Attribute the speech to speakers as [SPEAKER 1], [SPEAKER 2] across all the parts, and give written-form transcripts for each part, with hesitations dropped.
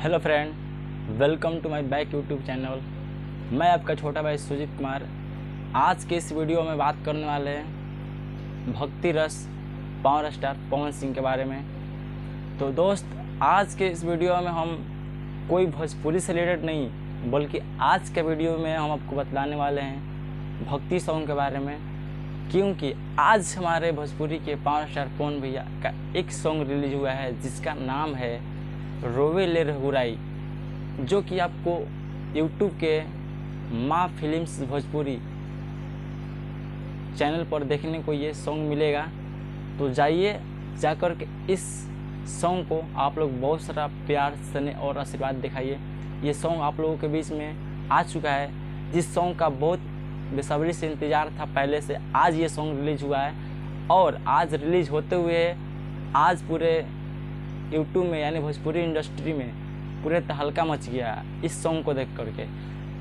[SPEAKER 1] Hello friend, welcome to my back YouTube channel. मैं आपका छोटा भाई सुजीत कुमार। आज के इस वीडियो में बात करने वाले हैं भक्ति रस पावर स्टार पवन सिंह के बारे में। तो दोस्त, आज के इस वीडियो में हम कोई भोजपुरी से रिलेटेड नहीं, बल्कि आज के वीडियो में हम आपको बतलाने वाले हैं भक्ति सॉन्ग के बारे में, क्योंकि आज हमारे भोजपुरी के पावर स्टार पवन भैया का एक सॉन्ग रिलीज हुआ है जिसका नाम है रोवे ले रघुराई, जो कि आपको यूट्यूब के माँ फिल्म्स भोजपुरी चैनल पर देखने को ये सॉन्ग मिलेगा। तो जाइए, जाकर के इस सॉन्ग को आप लोग बहुत सारा प्यार स्नेह और आशीर्वाद दिखाइए। ये सॉन्ग आप लोगों के बीच में आ चुका है, जिस सॉन्ग का बहुत बेसब्री से इंतज़ार था पहले से। आज ये सॉन्ग रिलीज हुआ है और आज रिलीज होते हुए आज पूरे यूट्यूब में यानी भोजपुरी इंडस्ट्री में पूरे तहलका मच गया इस सॉन्ग को देख करके,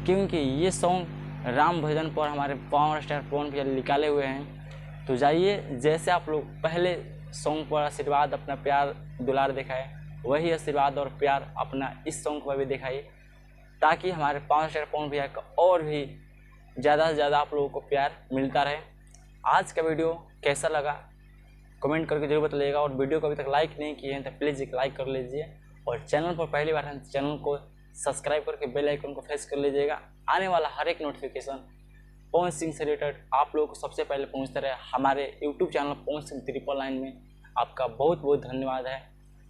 [SPEAKER 1] क्योंकि ये सॉन्ग राम भजन पर हमारे पावर स्टार पवन भैया निकाले हुए हैं। तो जाइए, जैसे आप लोग पहले सॉन्ग पर आशीर्वाद अपना प्यार दुलार दिखाए, वही आशीर्वाद और प्यार अपना इस सॉन्ग पर भी दिखाइए, ताकि हमारे पावर स्टार पवन भैया का और भी ज़्यादा से ज़्यादा आप लोगों को प्यार मिलता रहे। आज का वीडियो कैसा लगा कमेंट करके जरूर बताइएगा, और वीडियो को अभी तक लाइक नहीं किए हैं तो प्लीज़ एक लाइक कर लीजिए, और चैनल पर पहली बार है चैनल को सब्सक्राइब करके बेल आइकन को प्रेस कर लीजिएगा। आने वाला हर एक नोटिफिकेशन पवन सिंह से रिलेटेड आप लोगों को सबसे पहले पहुंचता रहे हमारे यूट्यूब चैनल पवन सिंह 999 में। आपका बहुत बहुत धन्यवाद है।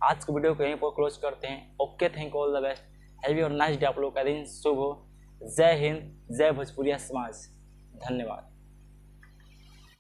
[SPEAKER 1] आज के वीडियो को यहीं पर क्लोज करते हैं। Okay, thank you, all the best, heavy और नाइस डे। आप लोग का दिन शुभ हो। जय हिंद, जय भोजपुरिया समाज। धन्यवाद।